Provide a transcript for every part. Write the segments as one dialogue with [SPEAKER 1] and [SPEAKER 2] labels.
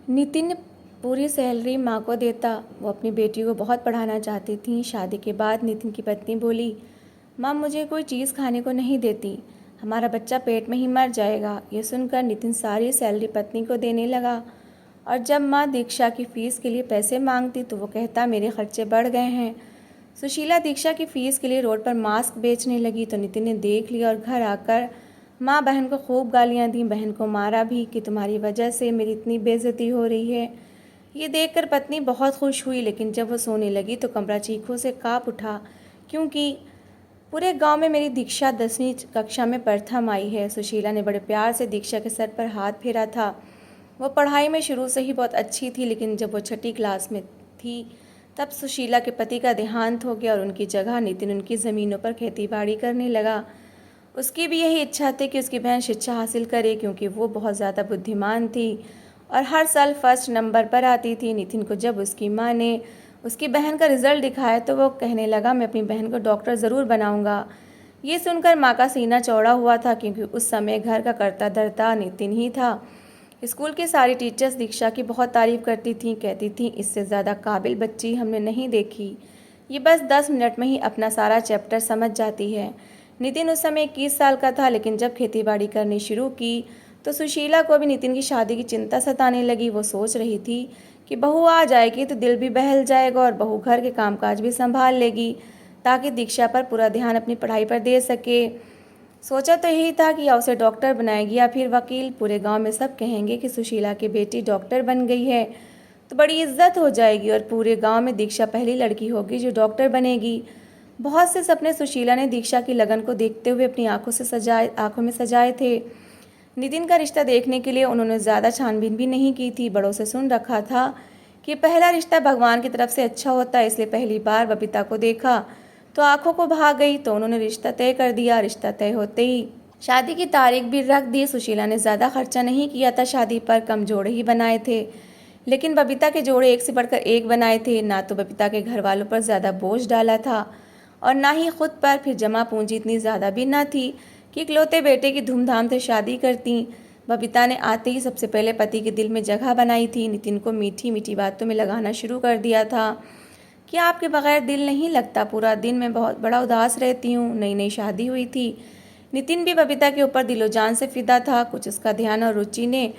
[SPEAKER 1] नितिन पूरी सैलरी माँ को देता। वो अपनी बेटी को बहुत पढ़ाना चाहती थी। शादी के बाद नितिन की पत्नी बोली, माँ मुझे कोई चीज़ खाने को नहीं देती, हमारा बच्चा पेट में ही मर जाएगा। ये सुनकर नितिन सारी सैलरी पत्नी को देने लगा। और जब माँ दीक्षा की फ़ीस के लिए पैसे मांगती तो वो कहता, मेरे खर्चे बढ़ गए हैं। सुशीला दीक्षा की फ़ीस के लिए रोड पर मास्क बेचने लगी तो नितिन ने देख लिया और घर आकर माँ बहन को खूब गालियाँ दी, बहन को मारा भी कि तुम्हारी वजह से मेरी इतनी बेइज्जती हो रही है। ये देखकर पत्नी बहुत खुश हुई, लेकिन जब वो सोने लगी तो कमरा चीखों से काँप उठा, क्योंकि पूरे गांव में मेरी दीक्षा 10वीं कक्षा में प्रथम आई है। सुशीला ने बड़े प्यार से दीक्षा के सर पर हाथ फेरा था। वो पढ़ाई में शुरू से ही बहुत अच्छी थी, लेकिन जब वो छठी क्लास में थी तब सुशीला के पति का देहांत हो गया और उनकी जगह नितिन उनकी ज़मीनों पर खेतीबाड़ी करने लगा। उसकी भी यही इच्छा थी कि उसकी बहन शिक्षा हासिल करे, क्योंकि वो बहुत ज़्यादा बुद्धिमान थी और हर साल फर्स्ट नंबर पर आती थी। नितिन को जब उसकी माँ ने उसकी बहन का रिज़ल्ट दिखाया तो वो कहने लगा, मैं अपनी बहन को डॉक्टर ज़रूर बनाऊंगा। ये सुनकर माँ का सीना चौड़ा हुआ था, क्योंकि उस समय घर का कर्ता धर्ता नितिन ही था। स्कूल की सारी टीचर्स दीक्षा की बहुत तारीफ़ करती थीं, कहती थीं इससे ज़्यादा काबिल बच्ची हमने नहीं देखी, ये बस 10 मिनट में ही अपना सारा चैप्टर समझ जाती है। नितिन उस समय 21 साल का था, लेकिन जब खेतीबाड़ी करनी शुरू की तो सुशीला को भी नितिन की शादी की चिंता सताने लगी। वो सोच रही थी कि बहू आ जाएगी तो दिल भी बहल जाएगा और बहू घर के कामकाज भी संभाल लेगी, ताकि दीक्षा पर पूरा ध्यान अपनी पढ़ाई पर दे सके। सोचा तो यही था कि या उसे डॉक्टर बनाएगी या फिर वकील। पूरे गांव में सब कहेंगे कि सुशीला की बेटी डॉक्टर बन गई है तो बड़ी इज्जत हो जाएगी और पूरे गांव में दीक्षा पहली लड़की होगी जो डॉक्टर बनेगी। बहुत से सपने सुशीला ने दीक्षा की लगन को देखते हुए अपनी आंखों में सजाए थे। नितिन का रिश्ता देखने के लिए उन्होंने ज़्यादा छानबीन भी नहीं की थी। बड़ों से सुन रखा था कि पहला रिश्ता भगवान की तरफ से अच्छा होता है, इसलिए पहली बार बबीता को देखा तो आंखों को भा गई, तो उन्होंने रिश्ता तय कर दिया। रिश्ता तय होते ही शादी की तारीख भी रख दी। सुशीला ने ज़्यादा खर्चा नहीं किया था शादी पर, कम जोड़े ही बनाए थे, लेकिन बबीता के जोड़े एक से बढ़कर एक बनाए थे। ना तो बबीता के घर वालों पर ज़्यादा बोझ डाला था और ना ही खुद पर। फिर जमा पूंजी इतनी ज़्यादा भी ना थी कि इकलौते बेटे की धूमधाम से शादी करती। बबीता ने आते ही सबसे पहले पति के दिल में जगह बनाई थी। नितिन को मीठी मीठी बातों में लगाना शुरू कर दिया था कि आपके बगैर दिल नहीं लगता, पूरा दिन मैं बहुत बड़ा उदास रहती हूँ। नई नई शादी हुई थी। नितिन भी बबीता के ऊपर दिलो जान से फिदा था। कुछ उसका ध्यान और रुचि ने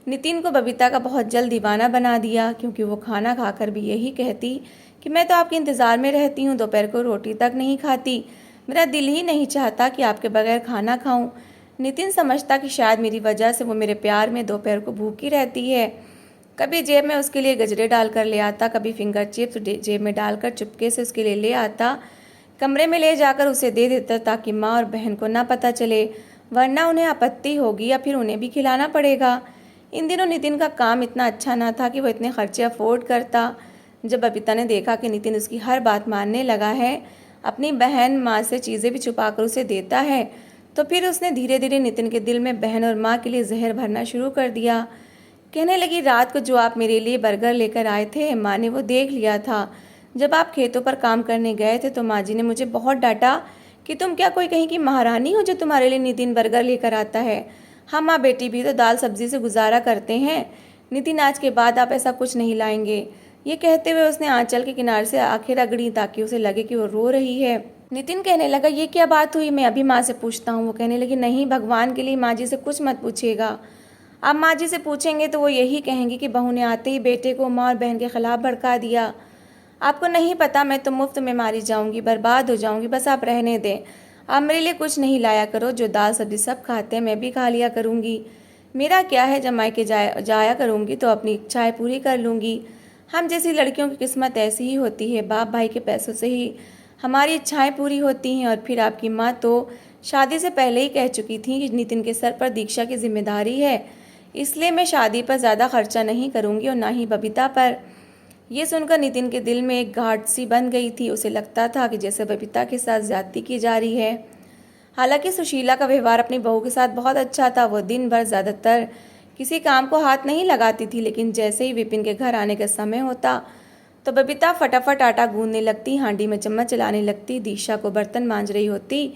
[SPEAKER 1] नितिन को बबीता का बहुत जल्द दीवाना बना दिया, क्योंकि वो खाना खाकर भी यही कहती कि मैं तो आपके इंतज़ार में रहती हूँ, दोपहर को रोटी तक नहीं खाती, मेरा दिल ही नहीं चाहता कि आपके बगैर खाना खाऊं। नितिन समझता कि शायद मेरी वजह से वो मेरे प्यार में दोपहर को भूखी रहती है। कभी जेब में उसके लिए गजरे डालकर ले आता, कभी फिंगर चिप्स जेब में डालकर चुपके से उसके लिए ले आता, कमरे में ले जाकर उसे दे देता ताकि माँ और बहन को ना पता चले, वरना उन्हें आपत्ति होगी या फिर उन्हें भी खिलाना पड़ेगा। इन दिनों नितिन का काम इतना अच्छा ना था कि वो इतने खर्चे अफोर्ड करता। जब बबीता ने देखा कि नितिन उसकी हर बात मानने लगा है, अपनी बहन माँ से चीज़ें भी छुपाकर उसे देता है, तो फिर उसने धीरे धीरे नितिन के दिल में बहन और माँ के लिए जहर भरना शुरू कर दिया। कहने लगी, रात को जो आप मेरे लिए बर्गर लेकर आए थे, माँ ने वो देख लिया था। जब आप खेतों पर काम करने गए थे तो माँ जी ने मुझे बहुत डांटा कि तुम क्या कोई कहीं की महारानी हो जो तुम्हारे लिए नितिन बर्गर लेकर आता है। हम माँ बेटी भी तो दाल सब्जी से गुजारा करते हैं। नितिन, आज के बाद आप ऐसा कुछ नहीं लाएंगे। ये कहते हुए उसने आंचल के किनारे से आंखें रगड़ी ताकि उसे लगे कि वो रो रही है। नितिन कहने लगा, ये क्या बात हुई, मैं अभी माँ से पूछता हूँ। वो कहने लगी, नहीं, भगवान के लिए माँ जी से कुछ मत पूछिएगा। आप माँ जी से पूछेंगे तो वो यही कहेंगी कि बहू ने आते ही बेटे को माँ और बहन के खिलाफ भड़का दिया। आपको नहीं पता, मैं तो मुफ्त में मारी जाऊंगी, बर्बाद हो जाऊंगी, बस आप रहने दें। आप मेरे लिए कुछ नहीं लाया करो, जो दाल सब्जी सब खाते हैं मैं भी खा लिया करूंगी। मेरा क्या है, जब मायके जाया करूंगी तो अपनी इच्छाएं पूरी कर लूंगी। हम जैसी लड़कियों की किस्मत ऐसी ही होती है, बाप भाई के पैसों से ही हमारी इच्छाएं पूरी होती हैं। और फिर आपकी माँ तो शादी से पहले ही कह चुकी थी कि नितिन के सर पर दीक्षा की जिम्मेदारी है, इसलिए मैं शादी पर ज़्यादा खर्चा नहीं करूंगी और ना ही बबीता पर। ये सुनकर नितिन के दिल में एक गांठ सी बन गई थी। उसे लगता था कि जैसे बबीता के साथ ज्यादती की जा रही है। हालांकि सुशीला का व्यवहार अपनी बहू के साथ बहुत अच्छा था। वो दिन भर ज़्यादातर किसी काम को हाथ नहीं लगाती थी, लेकिन जैसे ही विपिन के घर आने का समय होता तो बबीता फटाफट आटा गूंदने लगती, हांडी में चम्मच चलाने लगती। दीक्षा को बर्तन मांज रही होती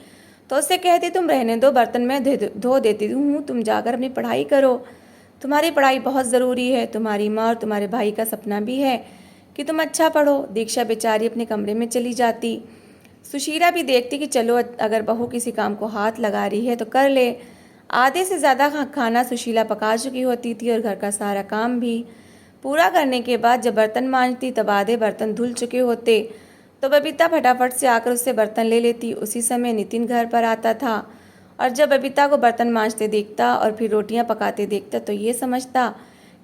[SPEAKER 1] तो उससे कहती, तुम रहने दो, बर्तन मैं धो देती हूँ, तुम जाकर अपनी पढ़ाई करो। तुम्हारी पढ़ाई बहुत ज़रूरी है, तुम्हारी माँ और तुम्हारे भाई का सपना भी है कि तुम अच्छा पढ़ो। दीक्षा बेचारी अपने कमरे में चली जाती। सुशीला भी देखती कि चलो अगर बहू किसी काम को हाथ लगा रही है तो कर ले। आधे से ज़्यादा खाना सुशीला पका चुकी होती थी और घर का सारा काम भी पूरा करने के बाद जब बर्तन मांजती तब आधे बर्तन धुल चुके होते, तो बबीता फटाफट से आकर उससे बर्तन ले लेती। उसी समय नितिन घर पर आता था और जब बबीता को बर्तन मांजते देखता और फिर रोटियां पकाते देखता तो ये समझता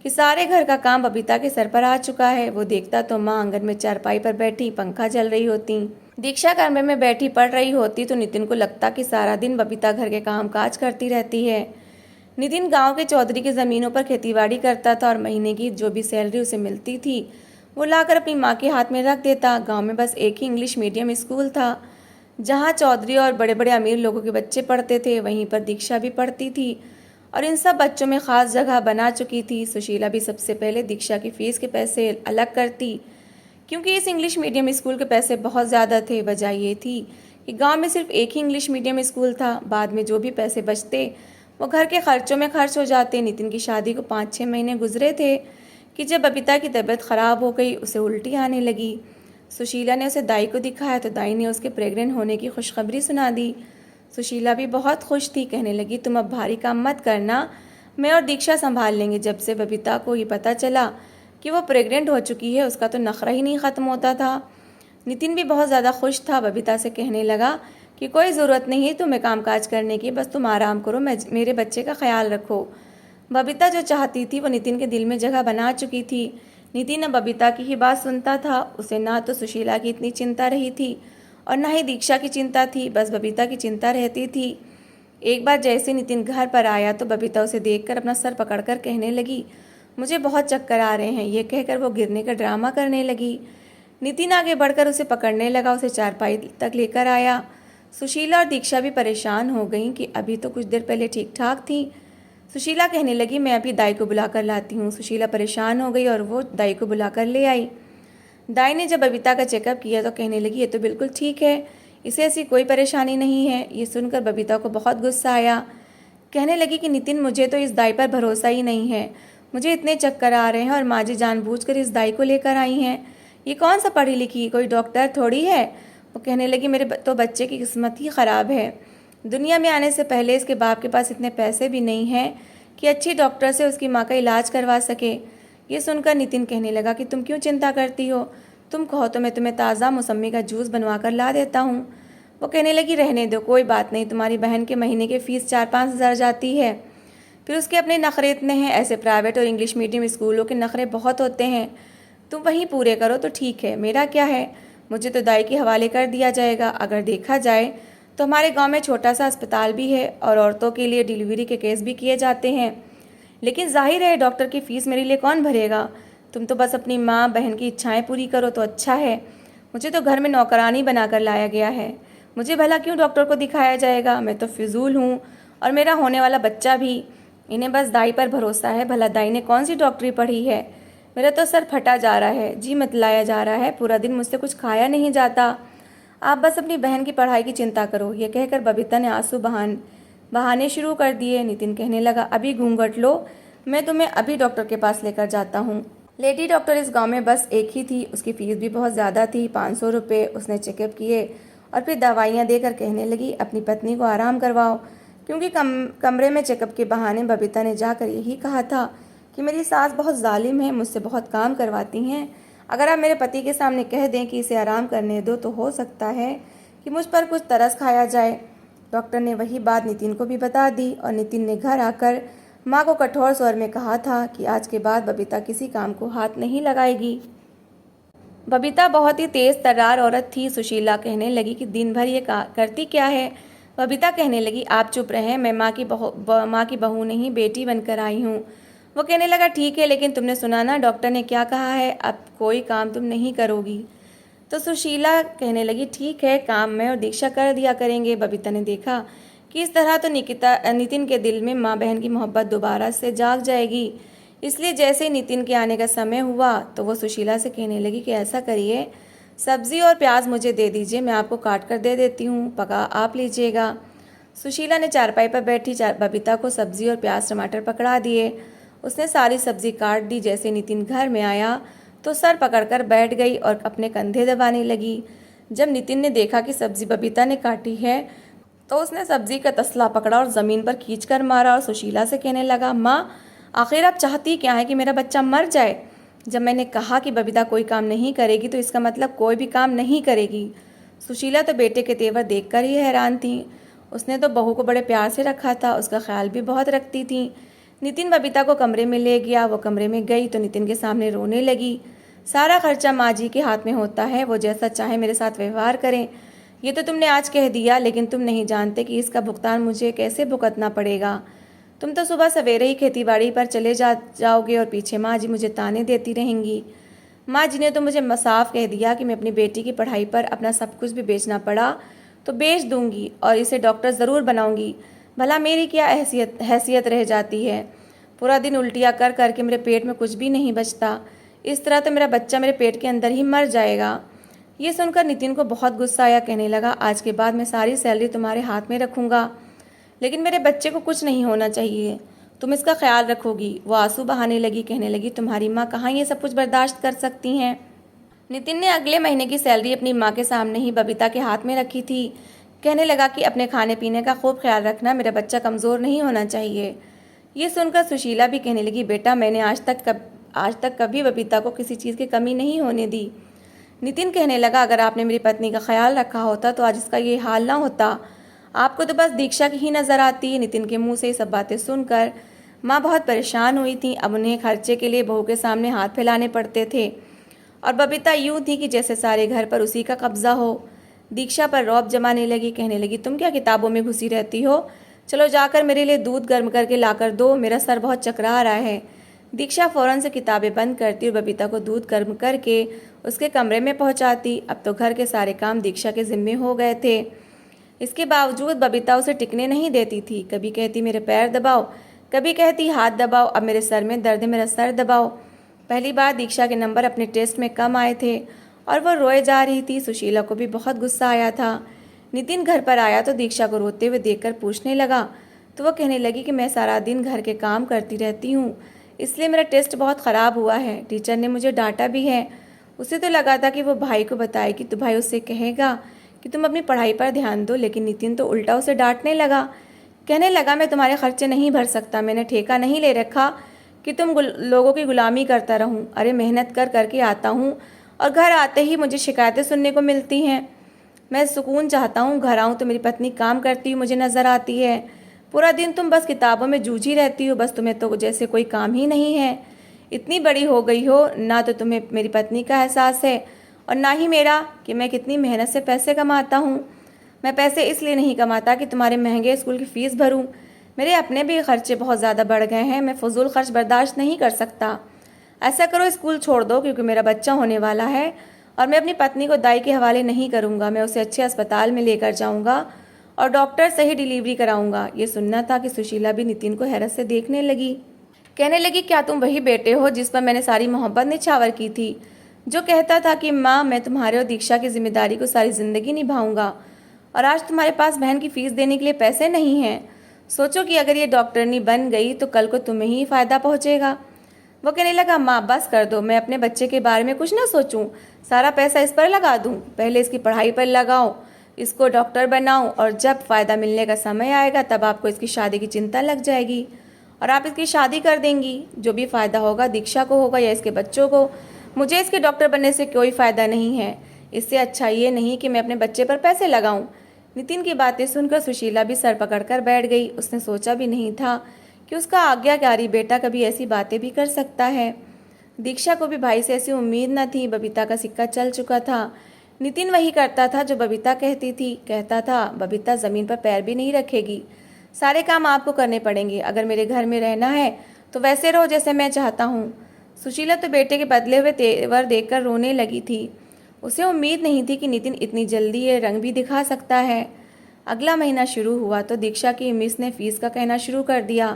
[SPEAKER 1] कि सारे घर का काम बबीता के सर पर आ चुका है। वो देखता तो माँ आंगन में चारपाई पर बैठी पंखा चल रही होती, दीक्षा कमरे में बैठी पढ़ रही होती। तो नितिन को लगता कि सारा दिन बबीता घर के काम काज करती रहती है। नितिन गांव के चौधरी की ज़मीनों पर खेतीबाड़ी करता था और महीने की जो भी सैलरी उसे मिलती थी वो लाकर अपनी माँ के हाथ में रख देता। गांव में बस एक ही इंग्लिश मीडियम स्कूल था जहाँ चौधरी और बड़े बड़े अमीर लोगों के बच्चे पढ़ते थे। वहीं पर दीक्षा भी पढ़ती थी और इन सब बच्चों में ख़ास जगह बना चुकी थी। सुशीला भी सबसे पहले दीक्षा की फ़ीस के पैसे अलग करती, क्योंकि इस इंग्लिश मीडियम स्कूल के पैसे बहुत ज़्यादा थे। वजह ये थी कि गांव में सिर्फ एक ही इंग्लिश मीडियम स्कूल था। बाद में जो भी पैसे बचते वो घर के खर्चों में खर्च हो जाते। नितिन की शादी को 5-6 महीने गुजरे थे कि जब बबीता की तबीयत ख़राब हो गई, उसे उल्टी आने लगी। सुशीला ने उसे दाई को दिखाया तो दाई ने उसके प्रेग्नेंट होने की खुशखबरी सुना दी। सुशीला भी बहुत खुश थी, कहने लगी तुम अब भारी काम मत करना, मैं और दीक्षा संभाल लेंगे। जब से बबीता को ये पता चला कि वो प्रेग्नेंट हो चुकी है उसका तो नखरा ही नहीं ख़त्म होता था। नितिन भी बहुत ज़्यादा खुश था। बबीता से कहने लगा कि कोई ज़रूरत नहीं है तुम्हें कामकाज करने की, बस तुम आराम करो, मेरे बच्चे का ख्याल रखो। बबीता जो चाहती थी वो नितिन के दिल में जगह बना चुकी थी। नितिन अब बबीता की ही बात सुनता था। उसे ना तो सुशीला की इतनी चिंता रही थी और ना ही दीक्षा की चिंता थी, बस बबीता की चिंता रहती थी। एक बार जैसे नितिन घर पर आया तो बबीता उसे देखकर अपना सर पकड़कर कहने लगी मुझे बहुत चक्कर आ रहे हैं। ये कहकर वो गिरने का ड्रामा करने लगी। नितिन आगे बढ़कर उसे पकड़ने लगा, उसे चारपाई तक लेकर आया। सुशीला और दीक्षा भी परेशान हो गईं कि अभी तो कुछ देर पहले ठीक ठाक थी। सुशीला कहने लगी मैं अभी दाई को बुलाकर लाती हूँ। सुशीला परेशान हो गई और वो दाई को बुलाकर ले आई। दाई ने जब बबीता का चेकअप किया तो कहने लगी ये तो बिल्कुल ठीक है, इसे ऐसी कोई परेशानी नहीं है। ये सुनकर बबीता को बहुत गुस्सा आया। कहने लगी कि नितिन मुझे तो इस दाई पर भरोसा ही नहीं है, मुझे इतने चक्कर आ रहे हैं और माँ जी जानबूझकर इस दाई को लेकर आई हैं। ये कौन सा पढ़ी लिखी कोई डॉक्टर थोड़ी है। वो कहने लगी मेरे तो बच्चे की किस्मत ही ख़राब है। दुनिया में आने से पहले इसके बाप के पास इतने पैसे भी नहीं हैं कि अच्छी डॉक्टर से उसकी माँ का इलाज करवा सके। ये सुनकर नितिन कहने लगा कि तुम क्यों चिंता करती हो, तुम कहो तो मैं तुम्हें ताज़ा मौसम्मी का जूस बनवा कर ला देता हूँ। वो कहने लगी रहने दो, कोई बात नहीं, तुम्हारी बहन के महीने की फ़ीस 4-5 हज़ार जाती है, फिर उसके अपने नखरे इतने हैं। ऐसे प्राइवेट और इंग्लिश मीडियम स्कूलों के नखरे बहुत होते हैं, तुम वहीं पूरे करो तो ठीक है, मेरा क्या है, मुझे तो दाई के हवाले कर दिया जाएगा। अगर देखा जाए तो हमारे गांव में छोटा सा अस्पताल भी है और औरतों के लिए डिलीवरी के केस भी किए जाते हैं, लेकिन जाहिर है डॉक्टर की फ़ीस मेरे लिए कौन भरेगा। तुम तो बस अपनी माँ बहन की इच्छाएं पूरी करो तो अच्छा है। मुझे तो घर में नौकरानी बनाकर लाया गया है, मुझे भला क्यों डॉक्टर को दिखाया जाएगा, मैं तो फिजूल हूँ और मेरा होने वाला बच्चा भी। इन्हें बस दाई पर भरोसा है, भला दाई ने कौन सी डॉक्टरी पढ़ी है। मेरा तो सर फटा जा रहा है, जी मतलाया जा रहा है, पूरा दिन मुझसे कुछ खाया नहीं जाता। आप बस अपनी बहन की पढ़ाई की चिंता करो। ये कहकर बबीता ने आंसू बहाने शुरू कर दिए। नितिन कहने लगा अभी घूंघट लो, मैं तुम्हें अभी डॉक्टर के पास लेकर जाता हूँ। लेडी डॉक्टर इस गांव में बस एक ही थी, उसकी फ़ीस भी बहुत ज़्यादा थी, 500 रुपये। उसने चेकअप किए और फिर दवाइयाँ देकर कहने लगी अपनी पत्नी को आराम करवाओ, क्योंकि कमरे में चेकअप के बहाने बबीता ने जाकर यही कहा था कि मेरी सास बहुत जालिम है, मुझसे बहुत काम करवाती हैं। अगर आप मेरे पति के सामने कह दें कि इसे आराम करने दो तो हो सकता है कि मुझ पर कुछ तरस खाया जाए। डॉक्टर ने वही बात नितिन को भी बता दी और नितिन ने घर आकर माँ को कठोर स्वर में कहा था कि आज के बाद बबीता किसी काम को हाथ नहीं लगाएगी। बबीता बहुत ही तेज़ तर्रार औरत थी। सुशीला कहने लगी कि दिन भर ये करती क्या है। बबीता कहने लगी आप चुप रहें, मैं माँ की बहू नहीं बेटी बनकर आई हूँ। वो कहने लगा ठीक है, लेकिन तुमने सुना ना डॉक्टर ने क्या कहा है, अब कोई काम तुम नहीं करोगी। तो सुशीला कहने लगी ठीक है, काम मैं और दीक्षा कर दिया करेंगे। बबीता ने देखा कि इस तरह तो नितिन के दिल में माँ बहन की मोहब्बत दोबारा से जाग जाएगी, इसलिए जैसे नितिन के आने का समय हुआ तो वो सुशीला से कहने लगी कि ऐसा करिए, सब्ज़ी और प्याज मुझे दे दीजिए, मैं आपको काट कर दे देती हूँ, पका आप लीजिएगा। सुशीला ने चारपाई पर बैठी बबीता को सब्ज़ी और प्याज टमाटर पकड़ा दिए उसने सारी सब्जी काट दी। जैसे नितिन घर में आया तो सर पकड़कर बैठ गई और अपने कंधे दबाने लगी। जब नितिन ने देखा कि सब्जी बबीता ने काटी है तो उसने सब्जी का तसला पकड़ा और ज़मीन पर खींचकर मारा और सुशीला से कहने लगा, माँ आखिर आप चाहती क्या है कि मेरा बच्चा मर जाए? जब मैंने कहा कि बबीता कोई काम नहीं करेगी तो इसका मतलब कोई भी काम नहीं करेगी। सुशीला तो बेटे के तेवर देखकर ही हैरान थी। उसने तो बहू को बड़े प्यार से रखा था, उसका ख्याल भी बहुत रखती थी। नितिन बबीता को कमरे में ले गया। वो कमरे में गई तो नितिन के सामने रोने लगी। सारा खर्चा माँ जी के हाथ में होता है, वो जैसा चाहे मेरे साथ व्यवहार करें। ये तो तुमने आज कह दिया, लेकिन तुम नहीं जानते कि इसका भुगतान मुझे कैसे भुगतना पड़ेगा। तुम तो सुबह सवेरे ही खेतीबाड़ी पर चले जाओगे और पीछे माँ जी मुझे ताने देती रहेंगी। माँ जी ने तो मुझे साफ कह दिया कि मैं अपनी बेटी की पढ़ाई पर अपना सब कुछ भी बेचना पड़ा तो बेच दूंगी और इसे डॉक्टर ज़रूर बनाऊंगी। भला मेरी क्या हैसियत रह जाती है? पूरा दिन उल्टियाँ कर करके मेरे पेट में कुछ भी नहीं बचता। इस तरह तो मेरा बच्चा मेरे पेट के अंदर ही मर जाएगा। ये सुनकर नितिन को बहुत गुस्सा आया। कहने लगा, आज के बाद मैं सारी सैलरी तुम्हारे हाथ में रखूँगा, लेकिन मेरे बच्चे को कुछ नहीं होना चाहिए। तुम इसका ख्याल रखोगी। वो आंसू बहाने लगी। कहने लगी, तुम्हारी माँ कहाँ ये सब कुछ बर्दाश्त कर सकती हैं? नितिन ने अगले महीने की सैलरी अपनी माँ के सामने ही बबीता के हाथ में रखी थी। कहने लगा कि अपने खाने पीने का खूब ख्याल रखना, मेरा बच्चा कमज़ोर नहीं होना चाहिए। ये सुनकर सुशीला भी कहने लगी, बेटा मैंने आज तक कभी बबीता को किसी चीज़ की कमी नहीं होने दी। नितिन कहने लगा, अगर आपने मेरी पत्नी का ख्याल रखा होता तो आज इसका ये हाल ना होता। आपको तो बस दीक्षा की ही नज़र आती है। नितिन के मुंह से ये सब बातें सुनकर माँ बहुत परेशान हुई थी। अब उन्हें खर्चे के लिए बहू के सामने हाथ फैलाने पड़ते थे और बबीता यूँ थी कि जैसे सारे घर पर उसी का कब्जा हो। दीक्षा पर रौब जमाने लगी। कहने लगी, तुम क्या किताबों में घुसी रहती हो? चलो जाकर मेरे लिए दूध गर्म करके लाकर दो, मेरा सर बहुत चकरा रहा है। दीक्षा फ़ौरन से किताबें बंद करती और बबीता को दूध गर्म करके उसके कमरे में पहुंचाती। अब तो घर के सारे काम दीक्षा के ज़िम्मे हो गए थे। इसके बावजूद बबीता उसे टिकने नहीं देती थी। कभी कहती मेरे पैर दबाओ, कभी कहती हाथ दबाओ, अब मेरे सर में दर्द है मेरा सर दबाओ। पहली बार दीक्षा के नंबर अपने टेस्ट में कम आए थे और वो रोए जा रही थी। सुशीला को भी बहुत गुस्सा आया था। नितिन घर पर आया तो दीक्षा को रोते हुए देखकर पूछने लगा तो वो कहने लगी कि मैं सारा दिन घर के काम करती रहती हूँ, इसलिए मेरा टेस्ट बहुत ख़राब हुआ है। टीचर ने मुझे डांटा भी है। उसे तो लगा था कि वो भाई को बताएगी तो भाई उससे कहेगा कि तुम अपनी पढ़ाई पर ध्यान दो, लेकिन नितिन तो उल्टा उसे डांटने लगा। कहने लगा, मैं तुम्हारे खर्चे नहीं भर सकता, मैंने ठेका नहीं ले रखा कि तुम लोगों की गुलामी करता रहूं। अरे मेहनत कर करके आता हूं और घर आते ही मुझे शिकायतें सुनने को मिलती हैं। मैं सुकून चाहता हूं, घर आऊं तो मेरी पत्नी काम करती हुई मुझे नज़र आती है। पूरा दिन तुम बस किताबों में जूझी रहती हो, बस तुम्हें तो जैसे कोई काम ही नहीं है। इतनी बड़ी हो गई हो, ना तो तुम्हें मेरी पत्नी का एहसास है और ना ही मेरा कि मैं कितनी मेहनत से पैसे कमाता हूँ। मैं पैसे इसलिए नहीं कमाता कि तुम्हारे महंगे स्कूल की फ़ीस भरूं। मेरे अपने भी खर्चे बहुत ज़्यादा बढ़ गए हैं, मैं फजूल खर्च बर्दाश्त नहीं कर सकता। ऐसा करो, स्कूल छोड़ दो, क्योंकि मेरा बच्चा होने वाला है और मैं अपनी पत्नी को दाई के हवाले नहीं करूँगा। मैं उसे अच्छे अस्पताल में लेकर जाऊँगा और डॉक्टर से ही डिलीवरी कराऊँगा। ये सुनना था कि सुशीला भी नितिन को हैरत से देखने लगी। कहने लगी, क्या तुम वही बेटे हो जिस पर मैंने सारी मोहब्बत निछावर की थी, जो कहता था कि माँ मैं तुम्हारे और दीक्षा की जिम्मेदारी को सारी ज़िंदगी निभाऊंगा, और आज तुम्हारे पास बहन की फ़ीस देने के लिए पैसे नहीं हैं। सोचो कि अगर ये डॉक्टरनी बन गई तो कल को तुम्हें ही फ़ायदा पहुँचेगा। वो कहने लगा, माँ बस कर दो, मैं अपने बच्चे के बारे में कुछ ना सोचूं, सारा पैसा इस पर लगा दूं। पहले इसकी पढ़ाई पर लगाओ, इसको डॉक्टर बनाऊं और जब फ़ायदा मिलने का समय आएगा तब आपको इसकी शादी की चिंता लग जाएगी और आप इसकी शादी कर देंगी। जो भी फ़ायदा होगा दीक्षा को होगा या इसके बच्चों को। मुझे इसके डॉक्टर बनने से कोई फ़ायदा नहीं है। इससे अच्छा ये नहीं कि मैं अपने बच्चे पर पैसे लगाऊं। नितिन की बातें सुनकर सुशीला भी सर पकड़कर बैठ गई। उसने सोचा भी नहीं था कि उसका आज्ञाकारी बेटा कभी ऐसी बातें भी कर सकता है। दीक्षा को भी भाई से ऐसी उम्मीद न थी। बबीता का सिक्का चल चुका था। नितिन वही करता था जो बबीता कहती थी। कहता था, बबीता ज़मीन पर पैर भी नहीं रखेगी, सारे काम आपको करने पड़ेंगे। अगर मेरे घर में रहना है तो वैसे रहो जैसे मैं चाहता हूँ। सुशीला तो बेटे के बदले हुए तेवर देखकर रोने लगी थी। उसे उम्मीद नहीं थी कि नितिन इतनी जल्दी ये रंग भी दिखा सकता है। अगला महीना शुरू हुआ तो दीक्षा की मिस ने फ़ीस का कहना शुरू कर दिया।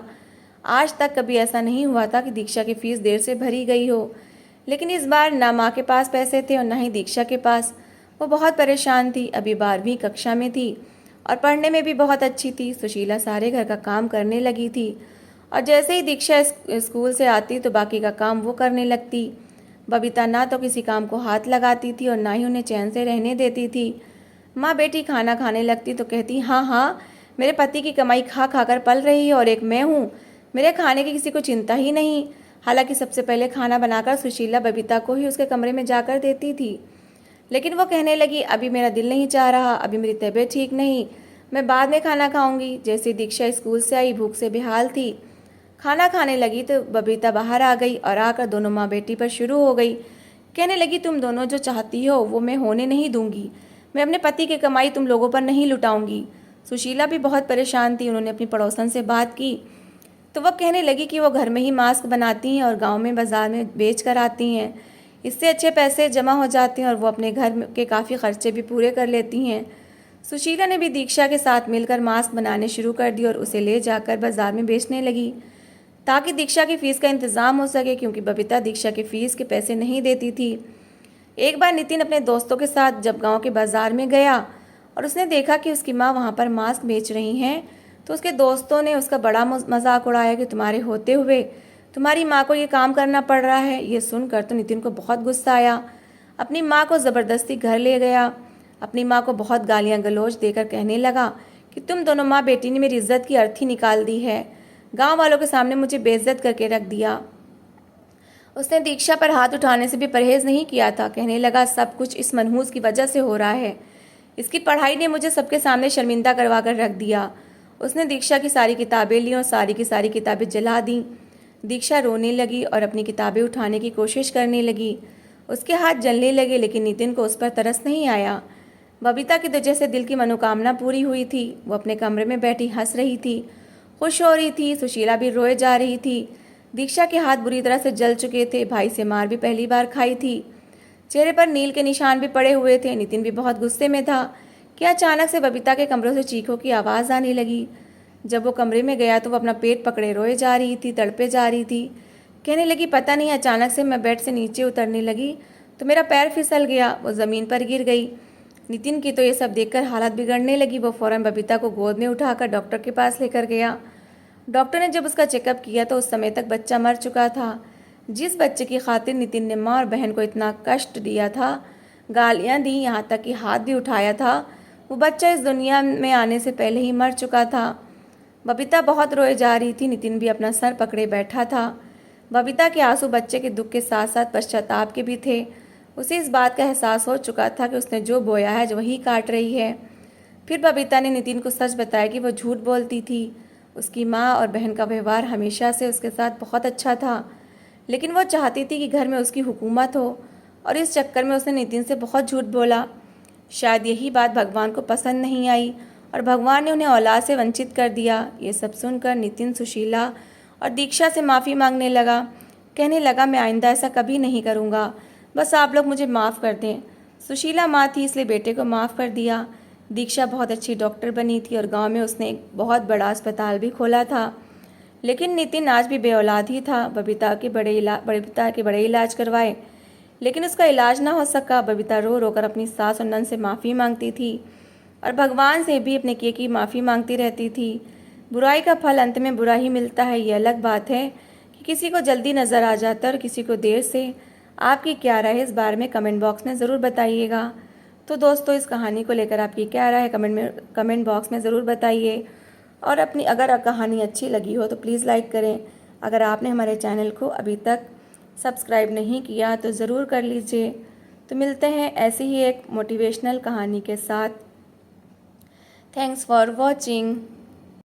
[SPEAKER 1] आज तक कभी ऐसा नहीं हुआ था कि दीक्षा की फ़ीस देर से भरी गई हो, लेकिन इस बार ना माँ के पास पैसे थे और ना ही दीक्षा के पास। वो बहुत परेशान थी। अभी 12वीं कक्षा में थी और पढ़ने में भी बहुत अच्छी थी। सुशीला सारे घर का काम करने लगी थी और जैसे ही दीक्षा स्कूल से आती तो बाकी का काम वो करने लगती। बबीता ना तो किसी काम को हाथ लगाती थी और ना ही उन्हें चैन से रहने देती थी। माँ बेटी खाना खाने लगती तो कहती, हाँ हाँ, मेरे पति की कमाई खा खा कर पल रही है और एक मैं हूँ, मेरे खाने की किसी को चिंता ही नहीं। हालांकि सबसे पहले खाना बनाकर सुशीला बबीता को ही उसके कमरे में जाकर देती थी, लेकिन वो कहने लगी, अभी मेरा दिल नहीं चाह रहा, अभी मेरी तबीयत ठीक नहीं, मैं बाद में खाना खाऊंगी। जैसे दीक्षा स्कूल से आई भूख से बेहाल थी, खाना खाने लगी तो बबीता बाहर आ गई और आकर दोनों माँ बेटी पर शुरू हो गई। कहने लगी, तुम दोनों जो चाहती हो वो मैं होने नहीं दूंगी, मैं अपने पति की कमाई तुम लोगों पर नहीं लुटाऊंगी। सुशीला भी बहुत परेशान थी। उन्होंने अपनी पड़ोसन से बात की तो वह कहने लगी कि वो घर में ही मास्क बनाती हैं और गांव में बाज़ार में बेच कर आती हैं, इससे अच्छे पैसे जमा हो जाते हैं और वो अपने घर के काफ़ी खर्चे भी पूरे कर लेती हैं। सुशीला ने भी दीक्षा के साथ मिलकर मास्क बनाने शुरू कर दिए और उसे ले जाकर बाज़ार में बेचने लगी ताकि दीक्षा की फ़ीस का इंतज़ाम हो सके, क्योंकि बबीता दीक्षा की फ़ीस के पैसे नहीं देती थी। एक बार नितिन अपने दोस्तों के साथ जब गांव के बाज़ार में गया और उसने देखा कि उसकी माँ वहाँ पर मास्क बेच रही हैं, तो उसके दोस्तों ने उसका बड़ा मजाक उड़ाया कि तुम्हारे होते हुए तुम्हारी माँ को ये काम करना पड़ रहा है। ये सुनकर तो नितिन को बहुत गुस्सा आया। अपनी माँ को ज़बरदस्ती घर ले गया। अपनी माँ को बहुत गालियाँ गलौज देकर कहने लगा कि तुम दोनों माँ बेटी ने मेरी इज्जत की अर्थी निकाल दी है, गाँव वालों के सामने मुझे बेइज्जत करके रख दिया। उसने दीक्षा पर हाथ उठाने से भी परहेज़ नहीं किया था। कहने लगा, सब कुछ इस मनहूस की वजह से हो रहा है, इसकी पढ़ाई ने मुझे सबके सामने शर्मिंदा करवा कर रख दिया। उसने दीक्षा की सारी किताबें ली और सारी की सारी किताबें जला दी। दीक्षा रोने लगी और अपनी किताबें उठाने की कोशिश करने लगी। उसके हाथ जलने लगे, लेकिन नितिन को उस पर तरस नहीं आया। बबीता की तो जैसे दिल की मनोकामना पूरी हुई थी। वो अपने कमरे में बैठी हंस रही थी, खुश हो रही थी। सुशीला भी रोए जा रही थी। दीक्षा के हाथ बुरी तरह से जल चुके थे। भाई से मार भी पहली बार खाई थी। चेहरे पर नील के निशान भी पड़े हुए थे। नितिन भी बहुत गुस्से में था कि अचानक से बबीता के कमरों से चीखों की आवाज़ आने लगी। जब वो कमरे में गया तो वो अपना पेट पकड़े रोए जा रही थी, तड़पे जा रही थी। कहने लगी, पता नहीं अचानक से मैं बेड से नीचे उतरने लगी तो मेरा पैर फिसल गया, वो ज़मीन पर गिर गई। नितिन की तो ये सब देखकर हालत बिगड़ने लगी। वो फ़ौरन बबीता को गोद में उठाकर डॉक्टर के पास लेकर गया। डॉक्टर ने जब उसका चेकअप किया तो उस समय तक बच्चा मर चुका था। जिस बच्चे की खातिर नितिन ने माँ और बहन को इतना कष्ट दिया था, गालियाँ दी, यहाँ तक कि हाथ भी उठाया था, वो बच्चा इस दुनिया में आने से पहले ही मर चुका था। बबीता बहुत रोए जा रही थी। नितिन भी अपना सर पकड़े बैठा था। बबीता के आंसू बच्चे के दुख के साथ साथ पश्चाताप के भी थे। उसे इस बात का एहसास हो चुका था कि उसने जो बोया है जो वही काट रही है। फिर बबीता ने नितिन को सच बताया कि वो झूठ बोलती थी। उसकी माँ और बहन का व्यवहार हमेशा से उसके साथ बहुत अच्छा था, लेकिन वो चाहती थी कि घर में उसकी हुकूमत हो, और इस चक्कर में उसने नितिन से बहुत झूठ बोला। शायद यही बात भगवान को पसंद नहीं आई और भगवान ने उन्हें औलाद से वंचित कर दिया। ये सब सुनकर नितिन सुशीला और दीक्षा से माफ़ी मांगने लगा। कहने लगा, मैं आइंदा ऐसा कभी नहीं करूँगा, बस आप लोग मुझे माफ़ कर दें। सुशीला माँ थी इसलिए बेटे को माफ़ कर दिया। दीक्षा बहुत अच्छी डॉक्टर बनी थी और गांव में उसने एक बहुत बड़ा अस्पताल भी खोला था, लेकिन नितिन आज भी बेऔलाद ही था। बबीता के बड़े इलाज करवाए, लेकिन उसका इलाज ना हो सका। बबीता रो रो कर अपनी सास और नंद से माफ़ी मांगती थी और भगवान से भी अपने किए की माफ़ी मांगती रहती थी। बुराई का फल अंत में बुरा ही मिलता है। ये अलग बात है कि किसी को जल्दी नज़र आ जाता है और किसी को देर से। आपकी क्या राय है इस बारे में कमेंट बॉक्स में ज़रूर बताइएगा। तो दोस्तों, इस कहानी को लेकर आपकी क्या राय है कमेंट बॉक्स में ज़रूर बताइए। और अगर कहानी अच्छी लगी हो तो प्लीज़ लाइक करें। अगर आपने हमारे चैनल को अभी तक सब्सक्राइब नहीं किया तो ज़रूर कर लीजिए। तो मिलते हैं ऐसी ही एक मोटिवेशनल कहानी के साथ। Thanks for watching.